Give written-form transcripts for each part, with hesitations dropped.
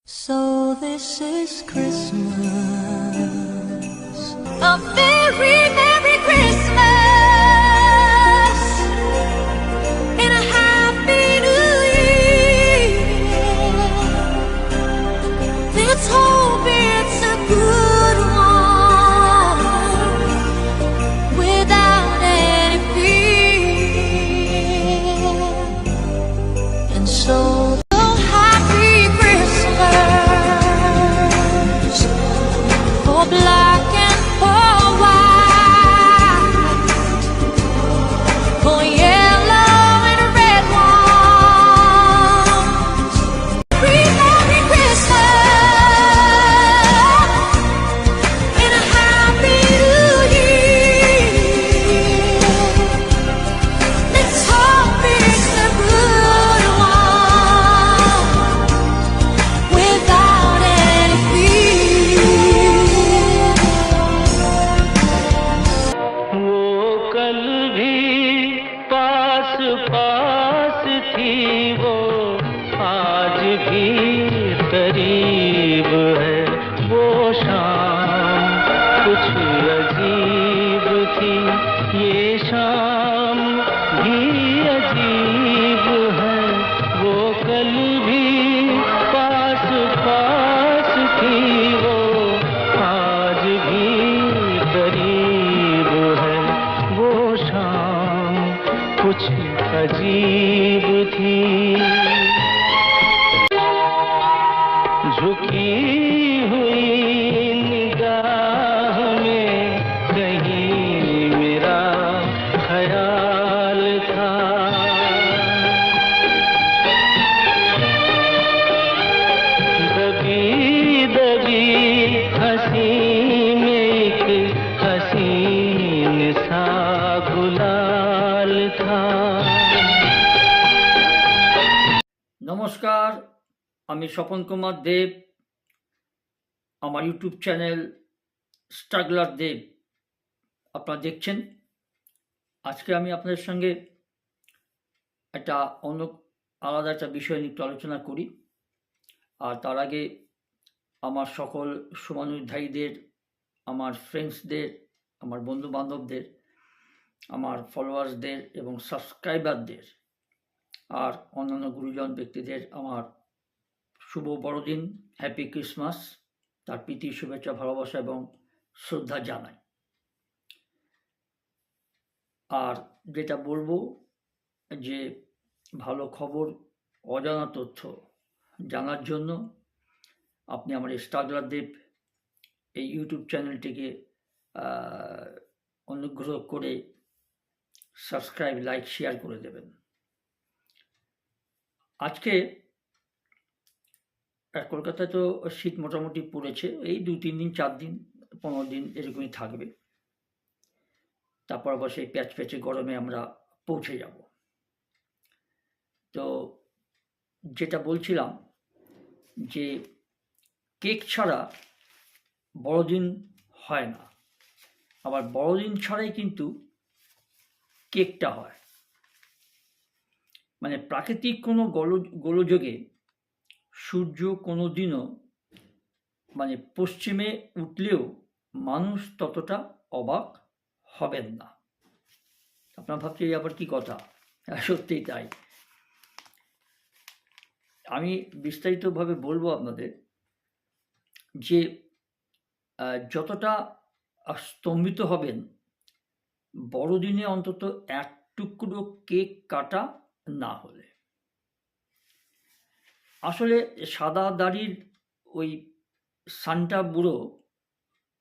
So this is Christmas, a very Merry Christmas, and a Happy New Year. Let's hope it's a good one, without any fear. And so black and for white, for yellow and red ones. Merry Christmas and a Happy New Year. Let's hope it's a good one, without any fear. पास थी वो आज भी करीब है। वो शाम कुछ अजीब थी, ये शाम भी अजीब है। वो कल भी पास पास थी वो आज भी करीब है। वो शाम कुछ अजीब थी। झुकी हुई निगाह में कहीं मेरा ख्याल था। दबी दबी हंसी में एक हसीन सा गुलाल था। নমস্কার, আমি স্বপন কুমার দেব। আমার ইউটিউব চ্যানেল স্ট্রাগলার দেব আপনারা দেখছেন। আজকে আমি আপনাদের সঙ্গে একটা আলাদা একটা বিষয় নিয়ে একটু আলোচনা করি। আর তার আগে আমার সকল শুভানুধ্যায়ীদের, আমার ফ্রেন্ডসদের, আমার বন্ধু বান্ধবদের, আমার ফলোয়ার্সদের এবং সাবস্ক্রাইবারদের আর অন্যান্য গুরুজন ব্যক্তিদের আমার শুভ বড়দিন, হ্যাপি ক্রিসমাস, তার প্রীতি, শুভেচ্ছা, ভালোবাসা এবং শ্রদ্ধা জানাই। আর যেটা বলবো যে ভালো খবর, অজানা তথ্য জানার জন্য আপনি আমার স্ট্রাগলার দেব এই ইউটিউব চ্যানেলটিকে অনুগ্রহ করে সাবস্ক্রাইব, লাইক, শেয়ার করে দেবেন। আজকে কলকাতায় তো শীত মোটামুটি পড়েছে, এই 2-3 দিন, 4 দিন, 15 দিন এরকমই থাকবে। তারপর আবার সেই প্যাচে গরমে আমরা পৌঁছে যাব। তো যেটা বলছিলাম যে কেক ছাড়া বড়দিন হয় না, আবার বড়দিন ছাড়াই কিন্তু কেকটা হয়। মানে প্রাকৃতিক কোনো গোলযোগে সূর্য কোনো দিনও মানে পশ্চিমে উঠলেও মানুষ ততটা অবাক হবেন না। আপনারা ভাবছেন এই আবার কি কথা? সত্যিই তাই। আমি বিস্তারিতভাবে বলবো আপনাদের যে যতটা স্তম্ভিত হবেন বড়দিনে অন্তত এক টুকরো কেক কাটা না হলে। আসলে সাদা দাড়ির ওই সান্টা বুড়ো,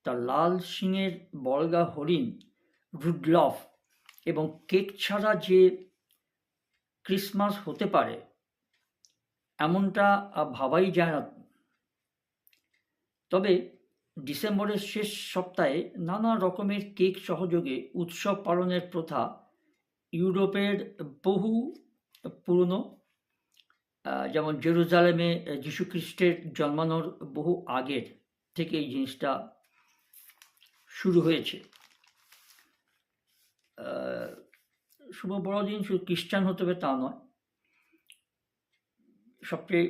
তার লাল সিংয়ের বলগা হরিণ রুডলফ এবং কেক ছাড়া যে ক্রিসমাস হতে পারে এমনটা ভাবাই যায় না। তবে ডিসেম্বরের শেষ সপ্তাহে নানা রকমের কেক সহযোগে উৎসব পালনের প্রথা ইউরোপের বহু পুরনো, যেমন জেরুজালেমে যীশুখ্রিস্টের জন্মানোর বহু আগের থেকে এই জিনিসটা শুরু হয়েছে। শুভ বড়দিন শুধু খ্রিস্টান হতে হবে তা নয়, সবচেয়ে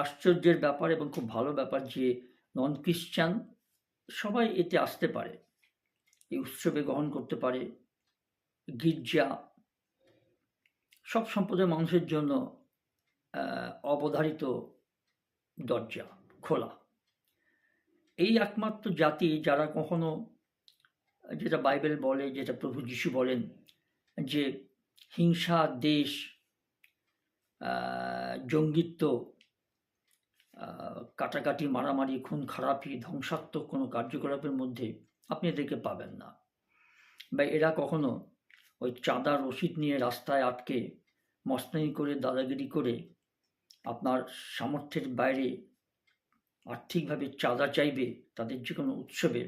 আশ্চর্যের ব্যাপার এবং খুব ভালো ব্যাপার যে নন খ্রিস্টান সবাই এতে আসতে পারে, এই উৎসবে গ্রহণ করতে পারে। গির্জা সব সম্প্রদায়ের মানুষের জন্য অবধারিত দরজা খোলা। এই একমাত্র জাতি যারা কখনো, যেটা বাইবেল বলে, যেটা প্রভু যিশু বলেন, যে হিংসা, দেশ, জঙ্গিত্ব, কাটাকাটি, মারামারি, খুন খারাপি, ধ্বংসাত্মক কোনো কার্যকলাপের মধ্যে আপনি এদেরকে পাবেন না। বা এরা কখনো ওই চাঁদা রসিদ নিয়ে রাস্তায় আটকে মস্তানি করে, দাদাগিরি করে আপনার সামর্থ্যের বাইরে আর্থিকভাবে চাঁদা চাইবে তাদের যে কোনো উৎসবে,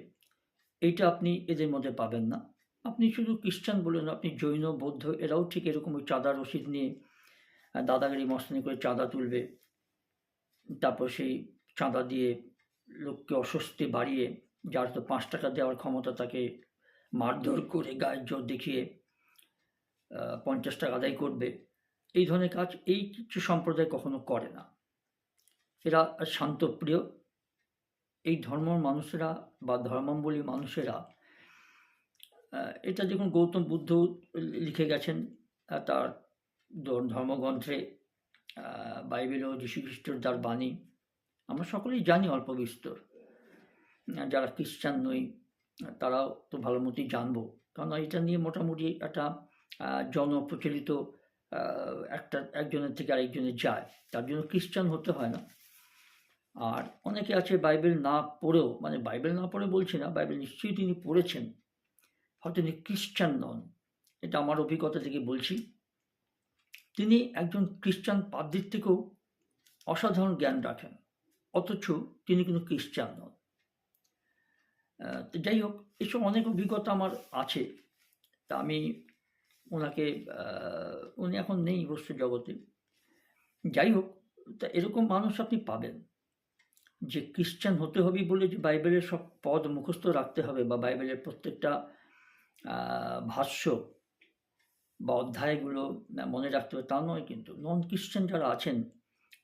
এইটা আপনি এদের মধ্যে পাবেন না। আপনি শুধু খ্রিস্টান বলেন, আপনি জৈন, বৌদ্ধ, এরাও ঠিক এরকম ওই চাঁদা রসিদ নিয়ে দাদাগিরি মস্তানি করে চাঁদা তুলবে, তারপর সেই চাঁদা দিয়ে লোককে অস্বস্তি বাড়িয়ে, যার তো 5 টাকা দেওয়ার ক্ষমতা তাকে মারধর করে গায়ের জোর দেখিয়ে 50 টাকা আদায় করবে। এই ধরনের কাজ এই কিছু সম্প্রদায় কখনো করে না। এরা শান্তপ্রিয়। এই ধর্মর মানুষেরা বা ধর্মাবলম্বী মানুষেরা, এটা দেখুন গৌতম বুদ্ধ লিখে গেছেন তার ধর্মগ্রন্থে, বাইবেলও যীশুখ্রিস্টের তার বাণী আমরা সকলেই জানি অল্প বিস্তর। যারা খ্রিস্টান নই তারাও তো ভালো মতোই জানবো, কারণ এটা নিয়ে মোটামুটি একটা জনপ্রচলিত একজনের থেকে আরেকজনে যায়, তার জন্য খ্রিস্টান হতে হয় না। আর অনেকে আছে বাইবেল না পড়েও, মানে বাইবেল না পড়ে বলছি না, বাইবেল নিশ্চয়ই তিনি পড়েছেন, হয়তো তিনি খ্রিস্টান নন, এটা আমার অভিজ্ঞতা থেকে বলছি। তিনি একজন খ্রিস্টান পাদ্রীর থেকেও অসাধারণ জ্ঞান রাখেন, অথচ তিনি কিন্তু খ্রিস্টান নন। তো যাই হোক, এসব অনেক অভিজ্ঞতা আমার আছে। তা আমি ওনাকে, উনি এখন নেই অবশ্য জগতে, যাই হোক, তা এরকম মানুষ আপনি পাবেন যে খ্রিস্টান হতে হবে বলে যে বাইবেলের সব পদ মুখস্থ রাখতে হবে বা বাইবেলের প্রত্যেকটা ভাষ্য বা অধ্যায়গুলো মনে রাখতে হবে তা নয়। কিন্তু নন খ্রিস্টান যারা আছেন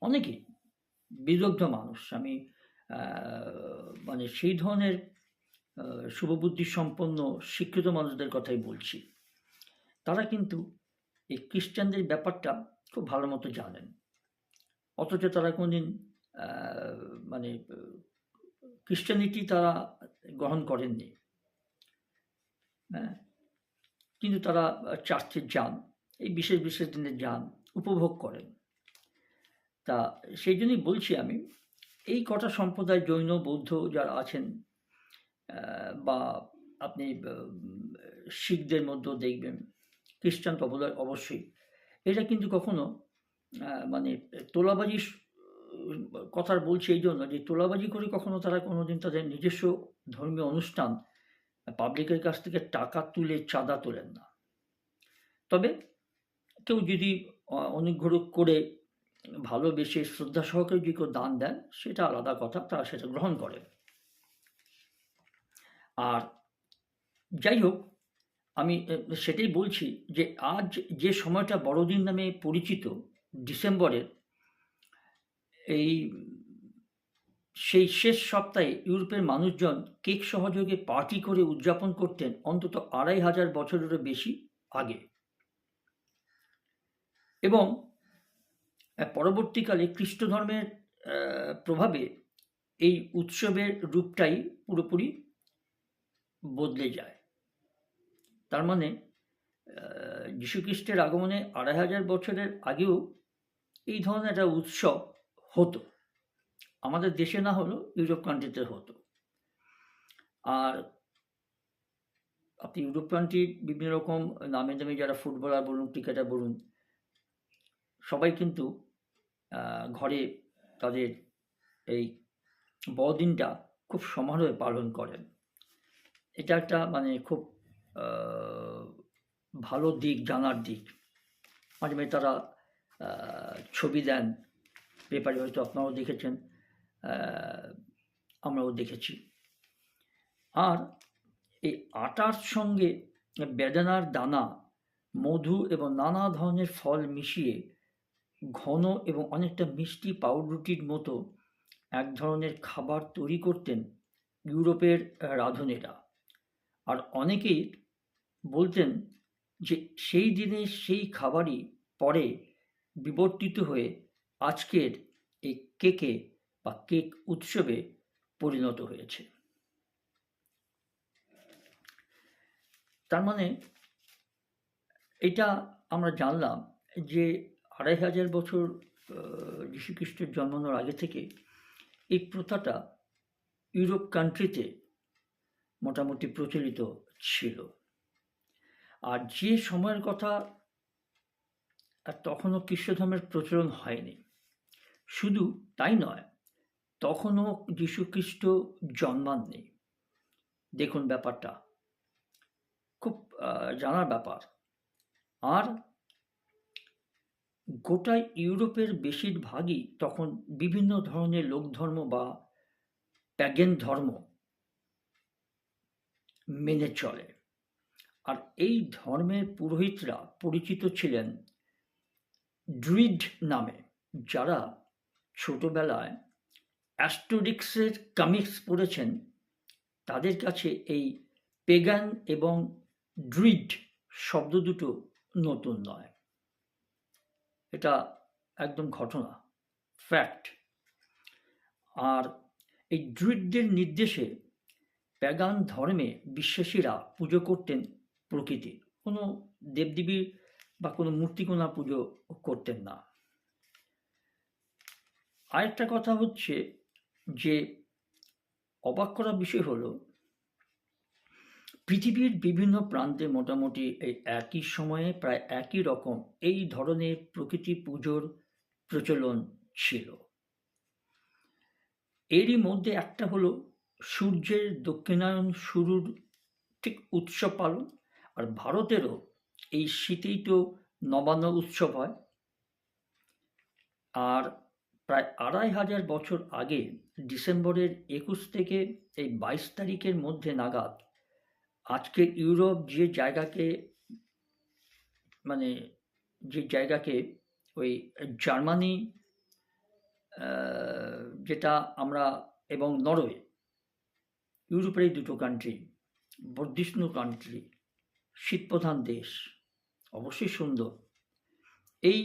অনেকেই বিদগ্ধ মানুষ, আমি মানে সেই ধরনের শুভবুদ্ধি সম্পন্ন শিক্ষিত মানুষদের কথাই বলছি, তারা কিন্তু এই খ্রিস্টানদের ব্যাপারটা খুব ভালো মতো জানেন, অথচ তারা কোনোদিন মানে খ্রিস্টানিটি তারা গ্রহণ করেননি। হ্যাঁ, কিন্তু তারা চার্চে যান, এই বিশেষ বিশেষ দিনে যান, উপভোগ করেন। তা সেই জন্যই বলছি আমি, এই কটা সম্প্রদায় জৈন, বৌদ্ধ যারা আছেন, বা আপনি শিখদের মধ্যেও দেখবেন, খ্রিস্টান তো অবশ্যই, এটা কিন্তু কখনো মানে তোলাবাজি কথা বলছি এই জন্য যে তোলাবাজি করে কখনো তারা কোনোদিন তাদের নিজস্ব ধর্মীয় অনুষ্ঠান পাবলিকের কাছ থেকে টাকা তুলে চাঁদা তোলেন না। তবে কেউ যদি অনুগ্রহ করে ভালোবেসে শ্রদ্ধা সহকারে যদি কেউ দান দেন, সেটা আলাদা কথা, তারা সেটা গ্রহণ করে। আর যাই হোক, আমি সেটাই বলছি যে আজ যে সময়টা বড়দিন নামে পরিচিত, ডিসেম্বরের সেই শেষ সপ্তাহে ইউরোপের মানুষজন কেক সহযোগে পার্টি করে উদযাপন করতেন অন্তত 2500 বছরেরও বেশি আগে, এবং পরবর্তীকালে খ্রিস্ট ধর্মের প্রভাবে এই উৎসবের রূপটাই পুরোপুরি বদলে যায়। তার মানে যীশুখ্রিস্টের আগমনে 2500 বছরের আগেও এই ধরনের একটা উৎসব হতো, আমাদের দেশে না হলেও ইউরোপ কান্ট্রিতে হতো। আর আপনি ইউরোপ কান্ট্রির বিভিন্ন রকম নামে দামি যারা ফুটবলার বলুন, ক্রিকেটার বলুন, সবাই কিন্তু ঘরে তাদের এই বড়দিনটা খুব সমারোহে পালন করেন। এটা একটা মানে খুব ভালো দিক, জানার দিক। মাঝে মাঝে তারা ছবি দেন পেপারে, হয়তো আপনারাও দেখেছেন, আমরাও দেখেছি। আর এই আটার সঙ্গে বেদানার দানা, মধু এবং নানা ধরনের ফল মিশিয়ে ঘন এবং অনেকটা মিষ্টি পাউরুটির মতো এক ধরনের খাবার তৈরি করতেন ইউরোপের রাঁধুনেরা। আর অনেকেই বলতেন যে সেই দিনের সেই খাবারই পরে বিবর্তিত হয়ে আজকের এই কেকে বা কেক উৎসবে পরিণত হয়েছে। তার মানে এটা আমরা জানলাম যে ২৫০০ বছর যীশুখ্রিস্টের জন্মানোর আগে থেকে এই প্রথাটা ইউরোপ কান্ট্রিতে মোটামুটি প্রচলিত ছিল। আর যে সময়ের কথা, তখনও খ্রিস্টধর্মের প্রচলন হয়নি। শুধু তাই নয়, তখনও যীশুখ্রিস্ট জন্মাননি। দেখুন ব্যাপারটা খুব জানার ব্যাপার। আর গোটা ইউরোপের বেশিরভাগই তখন বিভিন্ন ধরনের লোকধর্ম বা প্যাগান ধর্ম মেনে চলে। আর এই ধর্মের পুরোহিতরা পরিচিত ছিলেন ড্রুইড নামে, যারা ছোটবেলায় অ্যাস্টোরিক্সের কমিক্স পড়েছেন। তাদের কাছে এই পেগান এবং ড্রুইড শব্দ দুটো নতুন নয়, এটা একদম ঘটনা, ফ্যাক্ট। আর এই ড্রুইডদের নির্দেশে প্যাগান ধর্মে বিশ্বাসীরা পুজো করতেন প্রকৃতির, কোনো দেবদেবীর বা কোনো মূর্তিকোনা পুজো করতেন না। আরেকটা কথা হচ্ছে যে অবাক করা বিষয় হলো, পৃথিবীর বিভিন্ন প্রান্তে মোটামুটি এই একই সময়ে প্রায় একই রকম এই ধরনের প্রকৃতি পুজোর প্রচলন ছিল। এরই মধ্যে একটা হলো সূর্যের দক্ষিণায়ন শুরুর ঠিক উৎসব পালন। আর ভারতেরও এই শীতেই তো নবান্ন উৎসব হয়। আর প্রায় ২৫০০ বছর আগে ডিসেম্বরের ২১ থেকে এই ২২ তারিখের মধ্যে নাগাদ আজকের ইউরোপ যে জায়গাকে ওই জার্মানি, যেটা আমরা, এবং নরওয়ে, ইউরোপের এই দুটো কান্ট্রি, বর্ধিষ্ণু কান্ট্রি, শীতপ্রধান দেশ, অবশ্যই সুন্দর। এই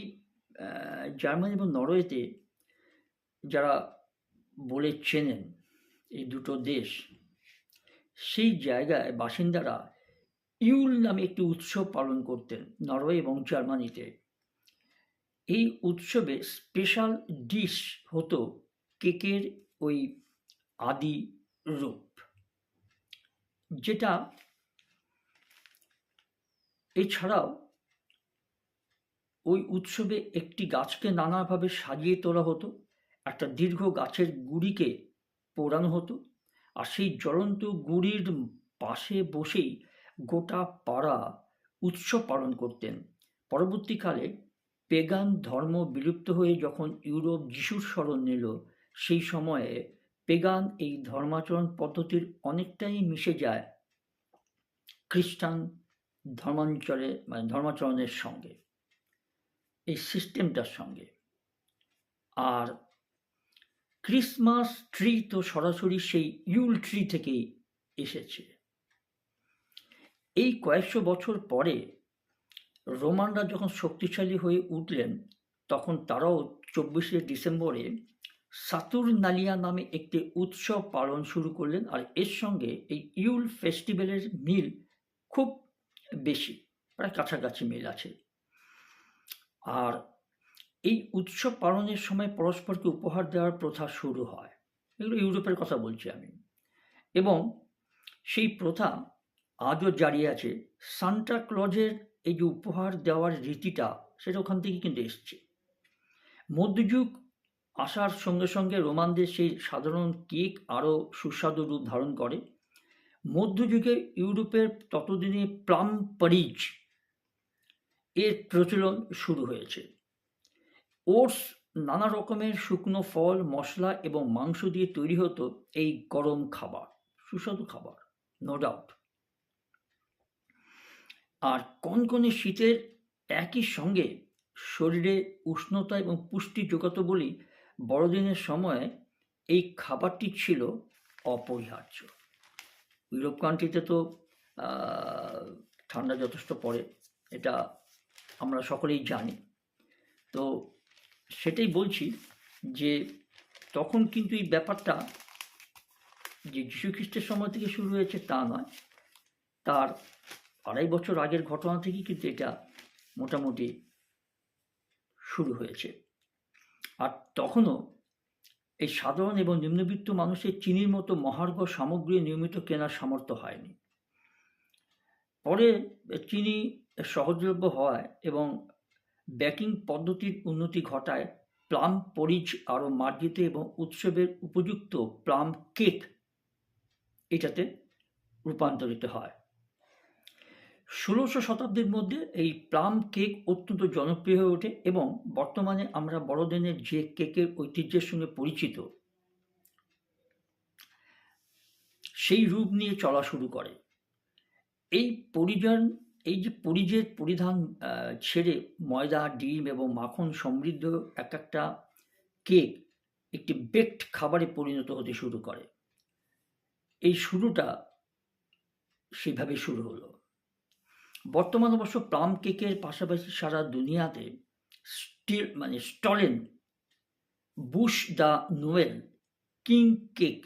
জার্মানি এবং নরওয়েতে যারা বলে চেনেন এই দুটো দেশ, সেই জায়গায় বাসিন্দারা ইউল নামে একটি উৎসব পালন করতেন নরওয়ে এবং জার্মানিতে। এই উৎসবে স্পেশাল ডিশ হতো কেকের ওই আদি রূপ, যেটা এছাড়াও ওই উৎসবে একটি গাছকে নানাভাবে সাজিয়ে তোলা হতো, একটা দীর্ঘ গাছের গুড়িকে পোড়ানো হতো, আর সেই জ্বলন্ত গুড়ির পাশে বসেই গোটা পাড়া উৎসব পালন করতেন। পরবর্তীকালে পেগান ধর্ম বিলুপ্ত হয়ে যখন ইউরোপ যিশুর শরণ নিল, সেই সময়ে পেগান এই ধর্মাচরণ পদ্ধতির অনেকটাই মিশে যায় খ্রিস্টান ধর্মাচরণের সঙ্গে, এই সিস্টেমটার সঙ্গে। আর ক্রিসমাস ট্রি তো সরাসরি সেই ইউল ট্রি থেকেই এসেছে। এই কয়েকশো বছর পরে রোমানরা যখন শক্তিশালী হয়ে উঠলেন, তখন তারাও ২৪শে ডিসেম্বরে সাতুর্নালিয়া নামে একটি উৎসব পালন শুরু করলেন। আর এর সঙ্গে এই ইউল ফেস্টিভ্যালের মিল খুব বেশি, প্রায় কাছাকাছি মিল আছে। আর এই উৎসব পালনের সময় পরস্পরকে উপহার দেওয়ার প্রথা শুরু হয়। এগুলো ইউরোপের কথা বলছি আমি। এবং সেই প্রথা আজও জারি আছে। সান্টা ক্লজের এই যে উপহার দেওয়ার রীতিটা, সেটা ওখান থেকে কিন্তু এসছে। মধ্যযুগ আসার সঙ্গে সঙ্গে রোমানদের সেই সাধারণ কেক আরও সুস্বাদু রূপ ধারণ করে। মধ্যযুগে ইউরোপের ততদিনে প্লাম পারিজ এর প্রচলন শুরু হয়েছে। ওটস, নানা রকমের শুকনো ফল, মশলা এবং মাংস দিয়ে তৈরি হতো এই গরম খাবার, সুস্বাদু খাবার, নো ডাউট। আর কনকনে শীতের একই সঙ্গে শরীরে উষ্ণতা এবং পুষ্টি যোগাতো বলেই বড়দিনের সময় এই খাবারটি ছিল অপরিহার্য। ইউরোপ কান্ট্রিতে তো ঠান্ডা যথেষ্ট পড়ে, এটা আমরা সকলেই জানি। তো সেটাই বলছি যে তখন কিন্তু এই ব্যাপারটা যে যীশুখ্রিস্টের সময় থেকে শুরু হয়েছে তা নয়, তার 2.5 বছর আগের ঘটনা থেকেই কিন্তু এটা মোটামুটি শুরু হয়েছে। আর তখনও এই সাধারণ এবং নিম্নবিত্ত মানুষের চিনির মতো মহার্ঘ সামগ্রী নিয়মিত কেনার সামর্থ্য হয়নি। পরে চিনি সহজলভ্য হওয়ায় এবং বেকিং পদ্ধতির উন্নতি ঘটায় প্লাম পরিজ আরও মার্জিত এবং উৎসবের উপযুক্ত প্লাম কেক এটাতে রূপান্তরিত হয়। 16শো শতাব্দীর মধ্যে এই প্লাম কেক অত্যন্ত জনপ্রিয় হয়ে ওঠে এবং বর্তমানে আমরা বড়দিনের যে কেকের ঐতিহ্যের সঙ্গে পরিচিত সেই রূপ নিয়ে চলা শুরু করে। এই পরিজের পরিধান ছেড়ে ময়দা, ডিম এবং মাখন সমৃদ্ধ একটা কেক একটি বেকড খাবারে পরিণত হতে শুরু করে। এই শুরুটা সেভাবে শুরু হলো। বর্তমান অবশ্য প্লাম কেকের পাশাপাশি সারা দুনিয়াতে stollen, buche de Noel, king cake,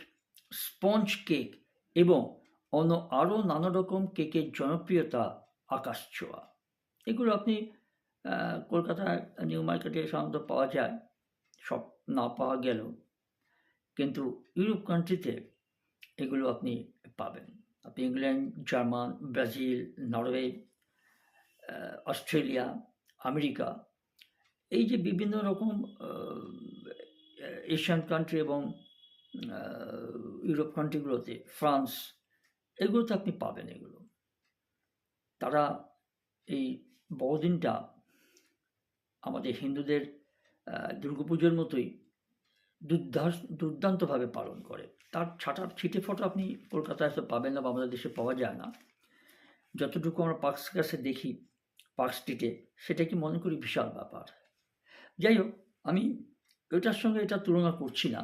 sponge cake এবং আরও নানা রকম কেকের জনপ্রিয়তা আকাশ ছোঁয়া। এগুলো আপনি কলকাতায় নিউ মার্কেটে সাধারণত পাওয়া যায়, সব না পাওয়া গেলেও, কিন্তু ইউরোপ কান্ট্রিতে এগুলো আপনি পাবেন। আপনি England, German, Brazil, Norway, Australia, America, এই যে বিভিন্ন রকম এশিয়ান কান্ট্রি এবং ইউরোপ কান্ট্রিগুলোতে, ফ্রান্স, এগুলোতে আপনি পাবেন এগুলো। তারা এই বড়দিনটা আমাদের হিন্দুদের দুর্গাপুজোর মতোই দুর্দান্তভাবে পালন করে। তার ছিটে ফোঁটা আপনি কলকাতায় তো পাবেন না বা আমাদের দেশে পাওয়া যায় না। যতটুকু আমরা পার্ক সার্কাসে দেখি, পার্ক স্ট্রিটে, সেটা কি মনে করি বিশাল ব্যাপার। যাই হোক, আমি এটার সঙ্গে এটা তুলনা করছি না,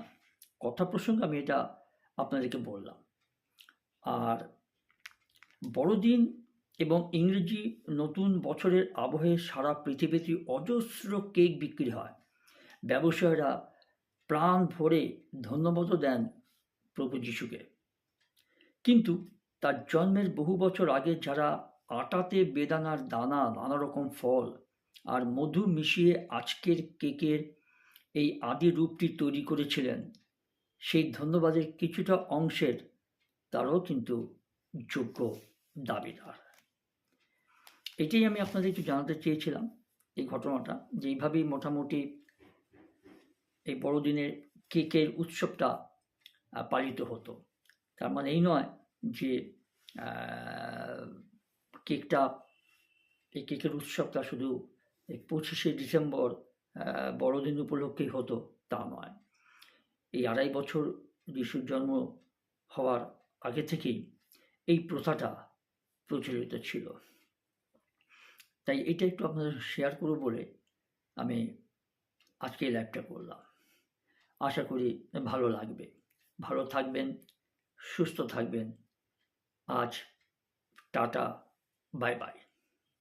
কথা প্রসঙ্গে আমি এটা আপনাদেরকে বললাম। আর বড়দিন এবং ইংরেজি নতুন বছরের আবহে সারা পৃথিবীতে অজস্র কেক বিক্রি হয়। ব্যবসায়ীরা প্রাণ ভরে ধন্যবাদও দেন প্রভু যিশুকে। কিন্তু তার জন্মের বহু বছর আগে যারা আটাতে বেদানার দানা, নানা রকম ফল আর মধু মিশিয়ে আজকের কেকের এই আদি রূপটি তৈরি করেছিলেন, সেই ধন্যবাদের কিছুটা অংশের তারাও কিন্তু যোগ্য দাবিদার। এটাই আমি আপনাদের একটু জানাতে চেয়েছিলাম, এই ঘটনাটা, যে এইভাবেই মোটামুটি এই বড়দিনের কেকের উৎসবটা পালিত হতো। তার মানে এই নয় যে এই কেকের উৎসবটা শুধু এই 25শে ডিসেম্বর বড়দিন উপলক্ষেই হতো, তা নয়। এই 2.5 বছর যিশুর জন্ম হওয়ার আগে থেকেই এই প্রথাটা প্রচলিত ছিল। তাই এটা একটু আপনাদের শেয়ার করব বলে আমি আজকে এই লাইভটা করলাম। আশা করি ভালো লাগবে। ভালো থাকবেন, সুস্থ থাকবেন। আজ টাটা, বাই বাই।